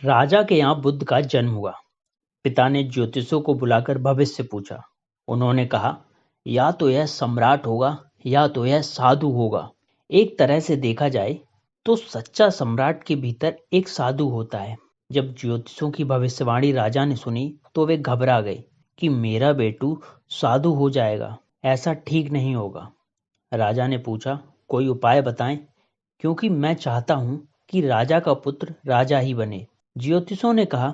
राजा के यहाँ बुद्ध का जन्म हुआ। पिता ने ज्योतिषों को बुलाकर भविष्य पूछा। उन्होंने कहा, या तो यह सम्राट होगा या तो यह साधु होगा। एक तरह से देखा जाए तो सच्चा सम्राट के भीतर एक साधु होता है। जब ज्योतिषों की भविष्यवाणी राजा ने सुनी तो वे घबरा गए कि मेरा बेटू साधु हो जाएगा, ऐसा ठीक नहीं होगा। राजा ने पूछा, कोई उपाय बताएं, क्योंकि मैं चाहता हूं कि राजा का पुत्र राजा ही बने। ज्योतिषों ने कहा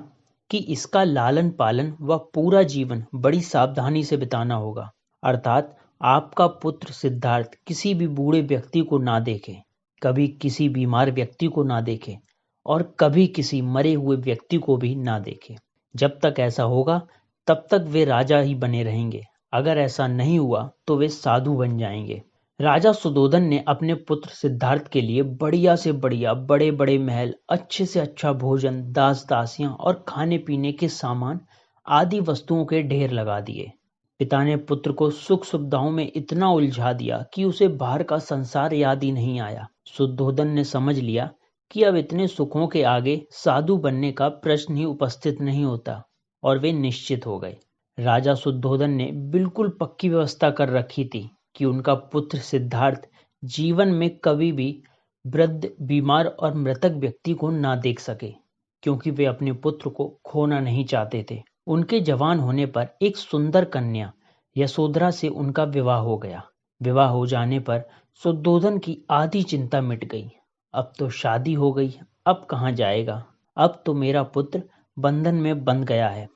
कि इसका लालन पालन व पूरा जीवन बड़ी सावधानी से बिताना होगा, अर्थात आपका पुत्र सिद्धार्थ किसी भी बूढ़े व्यक्ति को ना देखे, कभी किसी बीमार व्यक्ति को ना देखे और कभी किसी मरे हुए व्यक्ति को भी ना देखे। जब तक ऐसा होगा तब तक वे राजा ही बने रहेंगे। अगर ऐसा नहीं हुआ तो वे साधु बन जाएंगे। राजा सुद्धोधन ने अपने पुत्र सिद्धार्थ के लिए बढ़िया से बढ़िया बड़े बड़े महल, अच्छे से अच्छा भोजन, दास दासियां और खाने पीने के सामान आदि वस्तुओं के ढेर लगा दिए। पिता ने पुत्र को सुख सुविधाओं में इतना उलझा दिया कि उसे बाहर का संसार याद ही नहीं आया। शुद्धोधन ने समझ लिया कि अब इतने सुखों के आगे साधु बनने का प्रश्न ही उपस्थित नहीं होता और वे निश्चित हो गए। राजा शुद्धोधन ने बिल्कुल पक्की व्यवस्था कर रखी थी कि उनका पुत्र सिद्धार्थ जीवन में कभी भी वृद्ध, बीमार और मृतक व्यक्ति को ना देख सके, क्योंकि वे अपने पुत्र को खोना नहीं चाहते थे। उनके जवान होने पर एक सुंदर कन्या यशोधरा से उनका विवाह हो गया। विवाह हो जाने पर शुद्धोधन की आधी चिंता मिट गई। अब तो शादी हो गई, अब कहाँ जाएगा? अब तो मेरा पुत्र बंधन में बंध गया है,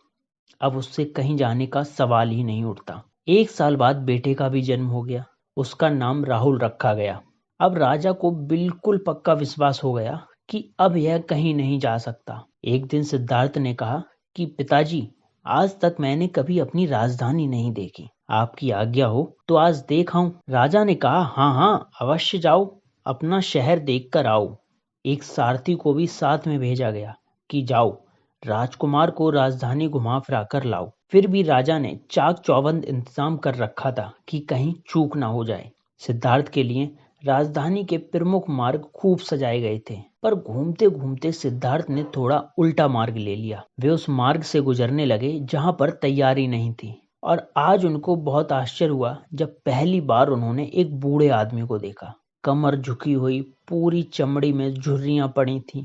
अब उससे कहीं जाने का सवाल ही नहीं उठता। 1 साल बाद बेटे का भी जन्म हो गया। उसका नाम राहुल रखा गया। अब राजा को बिल्कुल पक्का विश्वास हो गया कि अब यह कहीं नहीं जा सकता। एक दिन सिद्धार्थ ने कहा कि पिताजी, आज तक मैंने कभी अपनी राजधानी नहीं देखी, आपकी आज्ञा हो तो आज देख आऊं। राजा ने कहा, हाँ हाँ, अवश्य जाओ, अपना शहर देख कर आओ। एक सारथी को भी साथ में भेजा गया कि जाओ, राजकुमार को राजधानी घुमा फिरा कर लाओ। फिर भी राजा ने चाक चौबंद इंतजाम कर रखा था कि कहीं चूक ना हो जाए। सिद्धार्थ के लिए राजधानी के प्रमुख मार्ग खूब सजाए गए थे, पर घूमते घूमते सिद्धार्थ ने थोड़ा उल्टा मार्ग ले लिया। वे उस मार्ग से गुजरने लगे जहां पर तैयारी नहीं थी, और आज उनको बहुत आश्चर्य हुआ जब पहली बार उन्होंने एक बूढ़े आदमी को देखा। कमर झुकी हुई, पूरी चमड़ी में झुर्रियां पड़ी थीं।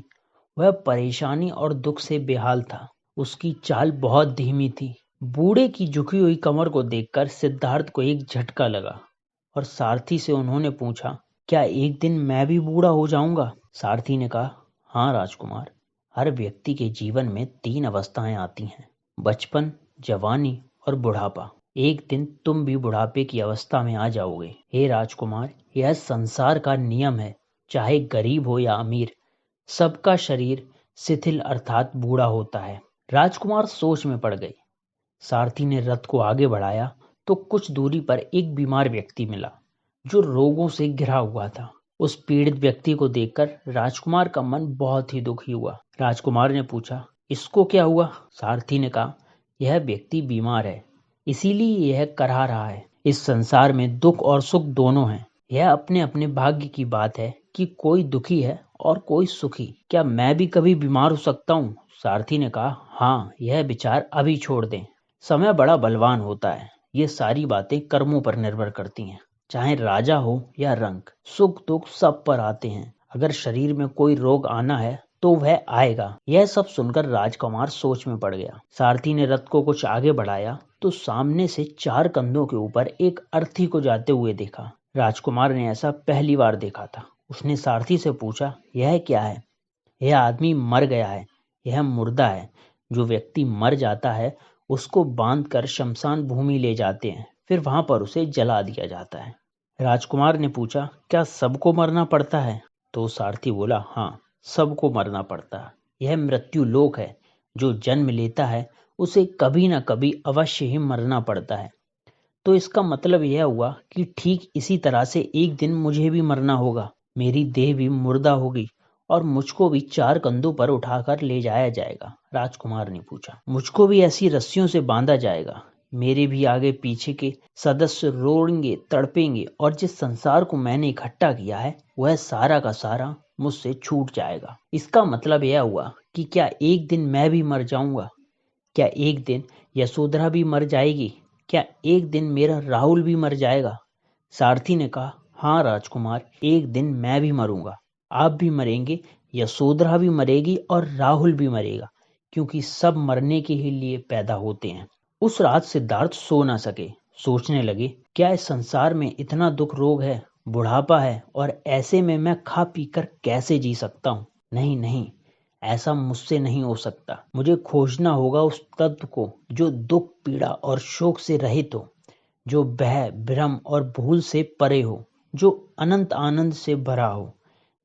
वह परेशानी और दुख से बेहाल था। उसकी चाल बहुत धीमी थी। बूढ़े की झुकी हुई कमर को देखकर सिद्धार्थ को एक झटका लगा और सारथी से उन्होंने पूछा, क्या एक दिन मैं भी बूढ़ा हो जाऊंगा? सारथी ने कहा, हाँ राजकुमार, हर व्यक्ति के जीवन में 3 अवस्थाएं आती हैं, बचपन, जवानी और बुढ़ापा। एक दिन तुम भी बुढ़ापे की अवस्था में आ जाओगे। हे राजकुमार, यह संसार का नियम है। चाहे गरीब हो या अमीर, सबका शरीर शिथिल अर्थात बूढ़ा होता है। राजकुमार सोच में पड़ गए। सारथी ने रथ को आगे बढ़ाया तो कुछ दूरी पर एक बीमार व्यक्ति मिला जो रोगों से घिरा हुआ था। उस पीड़ित व्यक्ति को देखकर राजकुमार का मन बहुत ही दुखी हुआ। राजकुमार ने पूछा, इसको क्या हुआ? सारथी ने कहा, यह व्यक्ति बीमार है, इसीलिए यह करहा रहा है। इस संसार में दुख और सुख दोनों हैं। यह अपने अपने भाग्य की बात है कि कोई दुखी है और कोई सुखी। क्या मैं भी कभी बीमार हो सकता हूँ? सारथी ने कहा, हाँ, यह विचार अभी छोड़ दें। समय बड़ा बलवान होता है। ये सारी बातें कर्मों पर निर्भर करती हैं। चाहे राजा हो या रंक, सुख दुख सब पर आते हैं। अगर शरीर में कोई रोग आना है तो वह आएगा। यह सब सुनकर राजकुमार सोच में पड़ गया। सारथी ने रथ को कुछ आगे बढ़ाया तो सामने से 4 कंधों के ऊपर एक अर्थी को जाते हुए देखा। राजकुमार ने ऐसा पहली बार देखा था। उसने सारथी से पूछा, यह क्या है? यह आदमी मर गया है, यह मुर्दा है। जो व्यक्ति मर जाता है उसको बांधकर शमशान भूमि ले जाते हैं, फिर वहां पर उसे जला दिया जाता है। राजकुमार ने पूछा, क्या सबको मरना पड़ता है? तो सारथी बोला, हाँ, सबको मरना पड़ता है। यह मृत्यु लोक है। जो जन्म लेता है उसे कभी न कभी अवश्य ही मरना पड़ता है। तो इसका मतलब यह हुआ कि ठीक इसी तरह से एक दिन मुझे भी मरना होगा। मेरी देह भी मुर्दा होगी और मुझको भी 4 कंधों पर उठाकर ले जाया जाएगा। राजकुमार ने पूछा, मुझको भी ऐसी रस्सियों से बांधा जाएगा? मेरे भी आगे पीछे के सदस्य रोएंगे, तड़पेंगे और जिस संसार को मैंने इकट्ठा किया है वह सारा का सारा मुझसे छूट जाएगा। इसका मतलब यह हुआ कि क्या एक दिन मैं भी मर जाऊंगा? क्या एक दिन यशोधरा भी मर जाएगी? क्या एक दिन मेरा राहुल भी मर जाएगा? सारथी ने कहा, हाँ राजकुमार, एक दिन मैं भी मरूंगा। आप भी मरेंगे, यशोधरा भी मरेगी और राहुल भी मरेगा, क्योंकि सब मरने के ही लिए पैदा होते हैं। उस रात सिद्धार्थ सो ना सके। सोचने लगे, क्या इस संसार में इतना दुख रोग है, बुढ़ापा है, और ऐसे में मैं खा पी कर कैसे जी सकता हूँ? नहीं नहीं, ऐसा मुझसे नहीं हो सकता। मुझे खोजना होगा उस तत्व को जो दुख, पीड़ा और शोक से रहित हो, जो भय, भ्रम और भूल से परे हो, जो अनंत आनंद से भरा हो,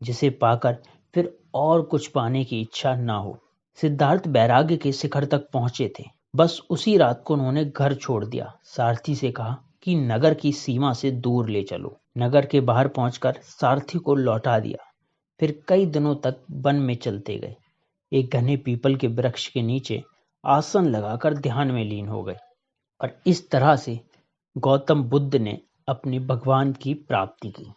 जिसे पाकर फिर और कुछ पाने की इच्छा ना हो। सिद्धार्थ वैराग्य के शिखर तक पहुंचे थे। बस उसी रात को उन्होंने घर छोड़ दिया। सारथी से कहा कि नगर की सीमा से दूर ले चलो। नगर के बाहर पहुंचकर सारथी को लौटा दिया। फिर कई दिनों तक वन में चलते गए। एक घने पीपल के वृक्ष के नीचे आसन लगाकर ध्यान में लीन हो गए। और इस तरह से गौतम बुद्ध ने अपने भगवान की प्राप्ति की।